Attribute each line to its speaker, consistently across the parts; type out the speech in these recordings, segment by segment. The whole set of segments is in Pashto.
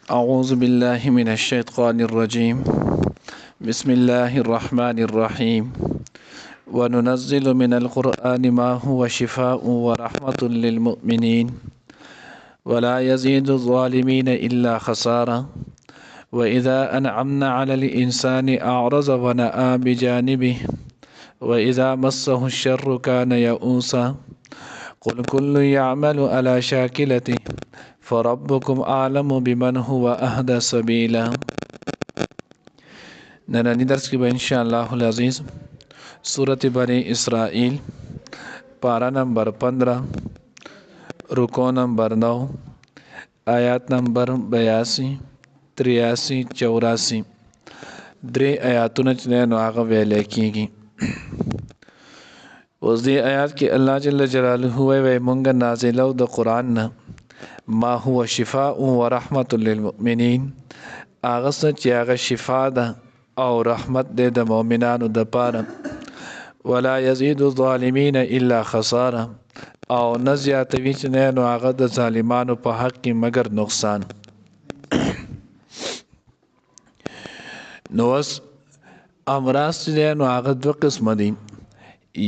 Speaker 1: أعوذ بالله من الشيطان الرجيم. بسم الله الرحمن الرحيم. وننزل من القرآن ما هو شفاء ورحمة للمؤمنين ولا يزيد الظالمين إلا خسارا. وإذا أنعمنا على الإنسان أعرض ونأى بجانبه وإذا مسه الشر كان يئوسا. قل كل يعمل على شاكلته فربكم أعلم بمن هو أهدى سبيلا. نننی درس کی با انشاءاللہ العزیز سورة بنی اسرائیل پارہ نمبر 15 رکو نمبر 9 آیات نمبر 82 83 84 درې آیاتونه چې نو هغه ویل کېږي. اوس دې آیات کې الله جل جلاله وی مونږ نازلو د قرآن نه ما هو شفاء و رحمت للمؤمنین، هغه څه چې هغه شفا ده او رحمت دې د مؤمنانو د پاره. ولا یزيد الظالمین الا خسارا، او نه زیاتوي چې نو هغه د ظالمانو په حق کې مگر نقصان. نو امراض چې نو هغه دوه قسم دي،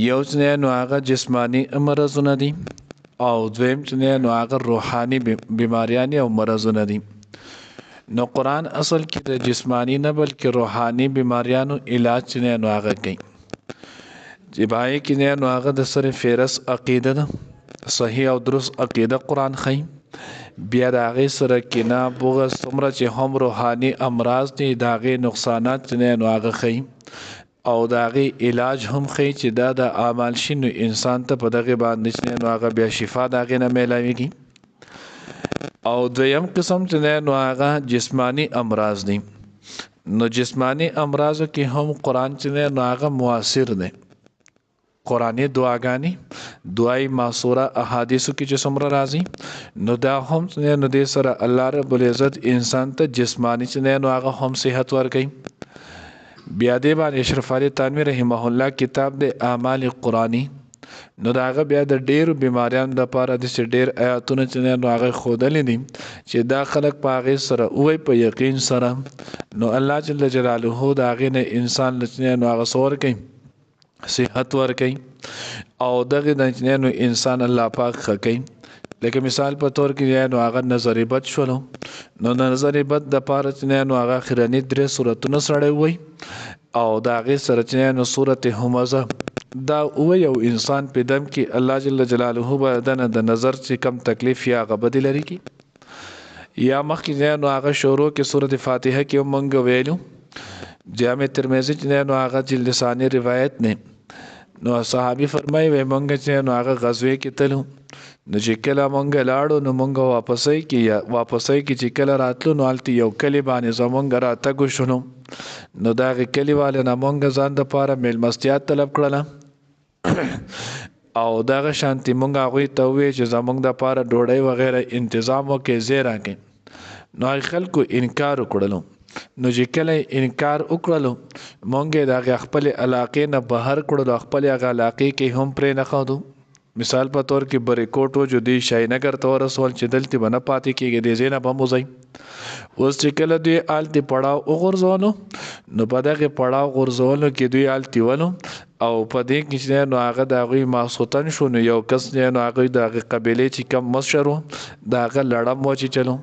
Speaker 1: یو چې نو هغه جسمانی امراضونه دي او دویم چې نو هغه روحاني بیماریان او مرضونه دي. نو قرآن اصل کې د جسمانی نه بلکې روحاني بیماریانو علاج چې نو هغه کوي. چې بای کې نو هغه د سره فیرس عقیده ده، صحیح او درست عقیده قرآن خي. بیا د هغې سره کینه بغض څومره چې هم روحاني امراض دي د هغې نقصانات چې نو هغه خي او د هغې علاج هم خي چې دا د اعمال شي نو انسان ته په دغې باندې چې نو هغه بیا شفا د هغې نه میلاویږي. او دویم قسم چې نو هغه جسمانی امراض دي. نو جسمانی امراضو کې هم قرآن چې نو هغه موثر دی. قرآنی دعاګانی دعای معصوره احادیثو کې چې څومره راځي نو دا هم نو دې سره الله رب العزت انسان ته جسمانی چې نو هغه هم صحت ورکوي. بیا دې باندې اشرف علي تنویر رحمه الله کتاب د اعمال قرآنی نو دا هغه بیا د ډیرو بیماریانو لپاره د ډیر آیاتونه چې نو هغه ښودلي دي چې دا خلک په هغې سره ووایي په یقین سره نو الله جل جلاله د هغې نه انسان چې نو هغه څه ورکوي، صحت ورکوي او دغې نه چې نو انسان الله پاک ښه کوي. لکه مثال په طور کې نو هغه نظر بد شولو نو نظر بد د پاره چې نو هغه اخرنی 3 سورتونه سره وای او دا هغې سره چې نو سورت همزه دا وای او انسان په دم کې الله جل جلاله بدن د نظر چې کم تکلیف یا غبد لري کی یا مخکې نو هغه شروع کې سورت فاتحه کې مونږ ویلو جامع ترمذی چې نو هغه جلد ثانی روایت نه نو صحابي فرمایي وای مونږ چې نو هغه غزوه کې تلو نو چې کله مونږ لاړو نو مونږ واپسې کې چې کله راتلو نو هلته یو کلی باندې زمونږ راتګو شونو نو دا هغې کلیوالو نه مونږ ځان دپاره میلمستیا طلب کړله او دغه شانتي مونږ هغوی ته وویل چې زمونږ دپاره ډوډۍ وغیره انتظام وکړئ ځای راکړئ. نو هغې خلکو انکار وکړلو نو چې کله انکار وکړلو مونږ یې د هغې خپلې علاقې نه بهر کړلو، خپلې هغه علاقې کې هم پرې نه ښودو. مثال په طور کې بریکوټ و جو دوی شاهینګر ته ورسول چې دلته به نه پاتې کېږي دې ځای نه به هم وځئ. اوس چې کله دوی هلته پړاو وغورځولو نو په دغې پړاو غورځولو کې دوی هلته ولو او په دې کې چې نو هغه د هغوی ماسخوتن شو نو یو کس نو هغوی د هغې قبیلې چې کم مشر و د هغه لړم وچیچلو.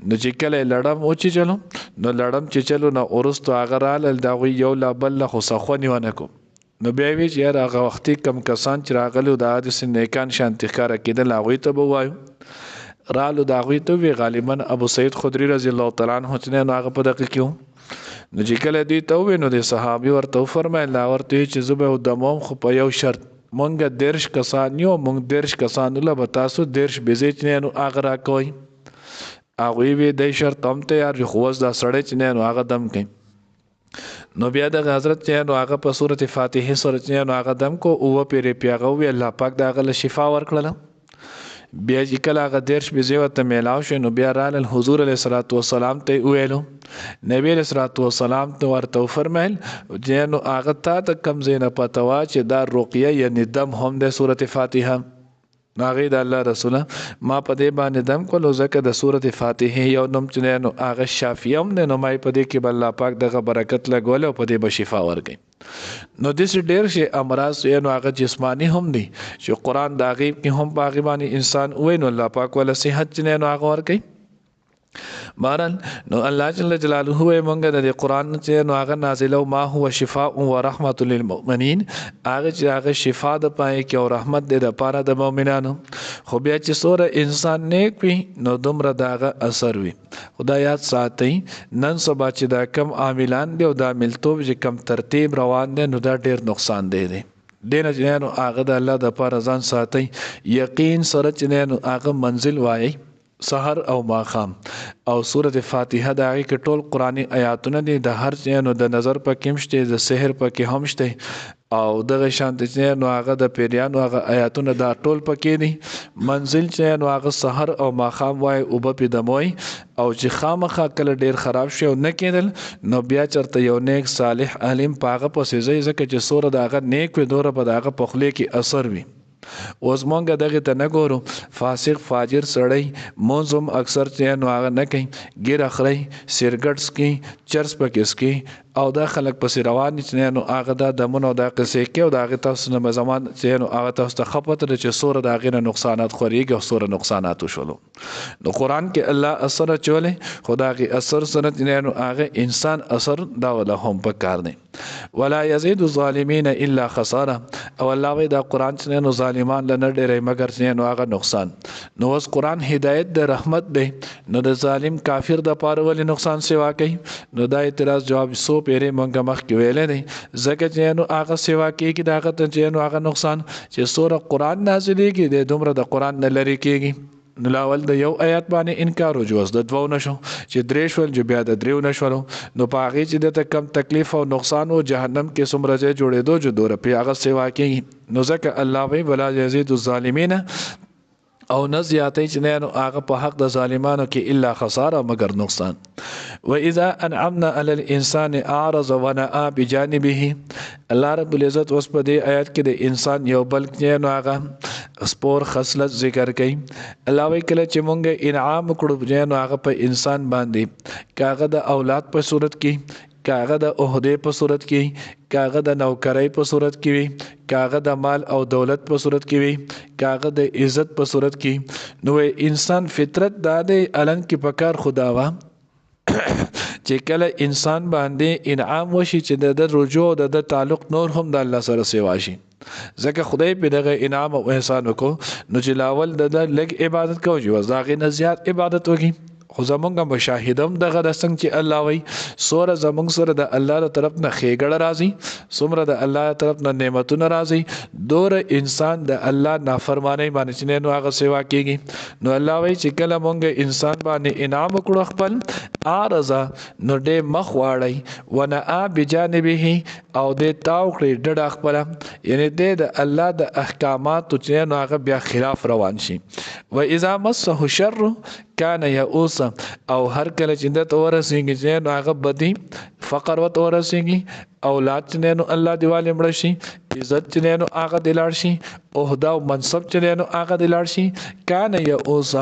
Speaker 1: نو چې کله یې لړم وچیچلو نو لړم چیچلو نه وروستو هغه رالل د هغوی یو لا بل له خو سخونې ونه کړو. نو بیا وی چې یار هغه وختي کم کسان چې راغلو د حدیث نیکان شانتي ښکاره کېدل هغوی ته به ووایو رالو د هغوی ته وی غالبا ابو سعید خدري رضی الله تعالی عنه چې نو هغه په دغه کې و. نو چې کله دوی ته ووی نو د صحابي ورته وفرمیل دا ورته وی چې زه به ودموم خو په یو شرط مونږ 10 کسان یو مونږ 10 کسانو له به تاسو 10 بېځې چې نو هغه راکوئ. هغوی وی دی شرط هم تیار خو اوس دا سړی چې نو هغه دم کوي. نو بیا د حضرت چې نو هغه په صورت فاتحه سره چې نو هغه دم کو او پیرې پیغه وی الله پاک دا هغه له شفا ورکړله. بیا چې کله هغه 10 بېځې ورته میلاو شو نو بیا رالل حضور علیه الصلاۃ والسلام ته ویلو، نبی علیه الصلاۃ والسلام ته ورته وفرمیل چې نو هغه تا ته کم ځای نه پته وه چې دا رقیه یعنې دم هم د صورت فاتحه هغه د الله رسوله ما په دې باندې دم کولو ځکه د سورته فاتحه یو نوم چې نو هغه شافیم نه نو مای په دې کې بل الله پاک دغه برکت لګول او په دې به شفا ورکړي نو د ډېر شي امراض نو هغه جسمانی هم دي چې قران دا غیب کې هم باغی باندې انسان وای نو الله پاک ولا صحت چې نو هغه ورکړي بارن نو الله جل جلاله مونږ د قران چې نو هغه نازل او ما هو شفاء و رحمت للمؤمنین هغه چې هغه شفا د پای کې او رحمت د لپاره د مؤمنانو خو بیا چې سوره انسان نیک وي نو دومره داغه اثر وي خدایات ساتي نن سبا چې دا کم عاملان دی او دا ملتوب چې کم ترتیب روان دي نو دا ډیر نقصان دی دینه چې نو هغه د الله د لپاره ځان ساتي یقین سره چې نو هغه منزل وایي سحر او ماخام او سورۃ فاتحه دا کې ټول قرآنی آیاتونه دي د هر نو د نظر په کې مشته د سحر په کې هم شته او دغه شانت چې نو هغه د پیریانو هغه آیاتونه دا ټول پکې دي منزل چې نو هغه سحر او ماخام وای او په دموي او چې خامخا کله ډیر خراب شي او نه کېدل نو بیا چرته یو نیک صالح عالم پاغه پسې ځي ځکه چې سورۃ داغه نیک و دوره په داغه پخله کې اثر وي اوس مونږ دغه ته نه ګورو فاسق فاجر سړی موزم اکثر چې نو هغه نه کوي ګیر اخري سیرګټس کې چرس پکېس کې او دا خلک پسې روان چې نو هغه د دمنو د قصې کې او د تاسو نه زمان چې نو هغه تاسو ته خپت چې سوره د غیر نقصانات خوريږي او سوره نقصانات وشولو نو قران کې الله اثر چولې خدای اثر سره نو هغه انسان اثر دا ولا هم پکار نه ولا يزيد الظالمين الا خساره او الله وی دا قران چې نو ظالمان لنه ډېرې مگر چې نو هغه نقصان نو اوس قران هدایت د رحمت دی نو د ظالم کافر د پاره ولې نقصان سیوا کوي نو دا اعتراض جواب سو پیره مونږه مخ کې ویل نه زکه چې نو هغه سیوا کوي کې داغه ته چې نو هغه نقصان چې سوره قران نازلېږي د دومره د قران نه لري کېږي نو لاول د یو آیات باندې انکار او جواز د دوو نشو چې درې شول جو بیا د دریو نشولو نو پاغي چې د کم تکلیف او نقصان او جهنم کې څومره ځای جوړېدو جو دور په هغه سیوا کوي نو ځکه الله وی ولا یزيد الظالمین او نه زیاتې چې نه هغه په حق د ظالمانو کې الا خساره مگر نقصان واذا انعمنا على الانسان اعرض ونأى بجانبه الله رب العزت اوس په دې آیات کې د انسان یو بل نه هغه سپور خصلت ذکر کړي الله وی کله چې مونږه انعام کړو نو هغه په انسان باندې کاغه د اولاد په صورت کې کاغه د عہده په صورت کې کاغه د نوکرۍ په صورت کې وي کاغه د مال او دولت په صورت کې وي کاغه د عزت په صورت کې نو انسان فطرت داده الان کې پکار خداوا چې کله انسان باندې انعام وشي چې د رجوع د تعلق نور هم د الله سره سیوا شي ځکه خدای په دغه انعام او احسان وکړو نو چې لاول د لګ عبادت کوي او ځاغې نه زیات عبادت وکړي خو زمونږه مشاهدم دغه د څنګه چې الله وای سوره زمونږ سره د الله تر طرف نه خېګړه راځي سمره د الله تر طرف نه نعمتونه راځي دور انسان د الله نافرمانی باندې چې نو هغه سیوا کیږي نو الله وای چې کله مونږه انسان باندې انعام وکړو خپل ارزه نو دې مخ واړی ونه بجانبه او دې تاوکړي ډډه خپل یعنی دې د الله د احکامات چې نو هغه بیا خلاف روان شي و اذا مسه الشر کان یئوس او هر کله چې د تورسېږي چې نو هغه بدی فقر و تورسېږي اولاد چې نو الله دیواله مړ شي عزت چې نو هغه دلار شي عہده او منصب چې نو هغه دلار شي کان یئوس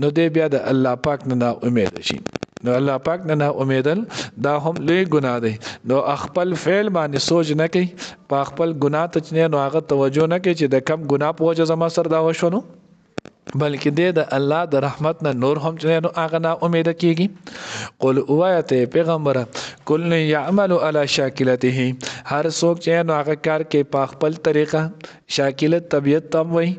Speaker 1: نو دې بیا د الله پاک نه امید شي نو الله پاک نه امیدل دا هم لوی ګناه دی نو خپل فعل باندې سوچ نه کوي په خپل ګناه ته نو هغه توجه نه کوي چې د کم ګناه په وجه زما سر دا وشونو بلکې د الله د رحمت نه نور هم چې نو هغه نه امید کیږي قل اوایته پیغمبر کل یعمل علی شاکلته هر څوک چې نو هغه کار کوي په خپل طریقه شاکلت طبیعت تم وای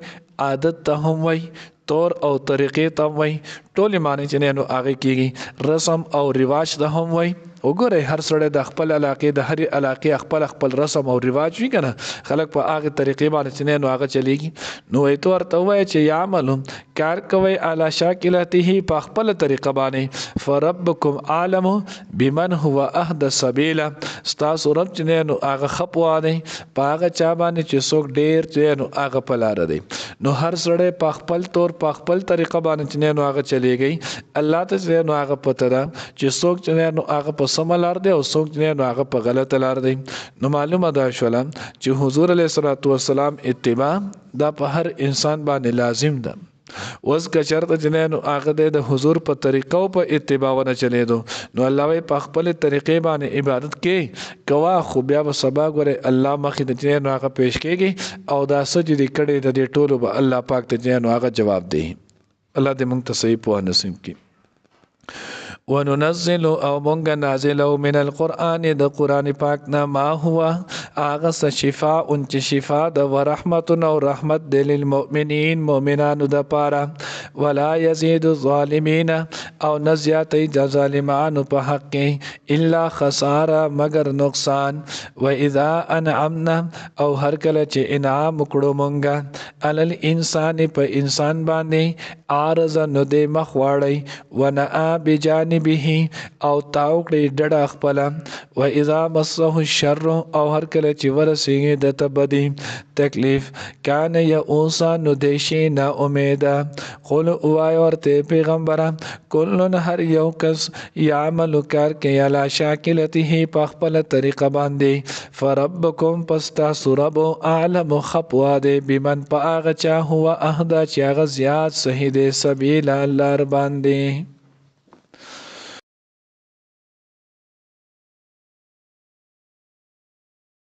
Speaker 1: عادت ته هم وای طور او طریقې ته وای ټول معنی چې نو هغه کیږي رسم او رواج ته هم وای وګوره هر سړی د خپل علاقې د هر علاقې خپل رسم او رواج وی کنه خلک په هغه طریقې باندې نو هغه چلیږي نو ایتو ورته وای چې یعمل کار کوي اعلی شاکلته په خپل طریقه باندې فربکم عالم بمن هو اهدى سبیلا تاسو رب چې نو هغه خپوا دی په هغه چا باندې چې څوک ډیر چې نو هغه په لار دی نو هر سړی په خپل طور په خپل طریقه باندې چې نو هغه چلیږي الله ته چې نو هغه پته ده چې څوک چې نو هغه په سم لار دی او څوک چې نو هغه په غلط لار دی نو معلومه ده شوله چې حضور علیه الصلاۃ والسلام اتباع دا په هر انسان باندې لازم ده اوس که چېرته چې نو هغه د حضور په طریقه او په اتباع ونه چلیدو نو الله وی په خپل طریقې باندې عبادت کې کوا خو بیا به سبا غره الله مخې ته چې نو هغه پیش کېږي او دا سجدي کړي د دې ټولو به الله پاک ته چې نو هغه جواب دی الله دې موږ ته صحیح په نصیب کړي وننزل او مونږ نازل من القرآن د قرآن پاک نه ما هو هغه شفاء چې شفاء د ورحمت او رحمت د للمؤمنین مؤمنانو د پاره ولا يزيد الظالمين او نزياتي د ظالمانو په حق کې الا خساره مگر نقصان واذا انعمنا او هر کله چې انعام وکړو مونږه علل انسان په انسان باندې عارض نو د مخواړی ونأ بجانب به او تاوکړي ډډه خپل و اذا مسه الشر او هر کله چې ورسیږي د تبدی تکلیف کان یا اوسا نو دیشي نا امید قل اوای ورته پیغمبره کلن هر یو کس یعمل کار کوي علا شاکلته په خپل طریقه باندې فربکم پستا سرب اعلم خطوا دې بمن پاغه چا هو اهدا چې هغه زیات صحیح دې سبیل الله باندې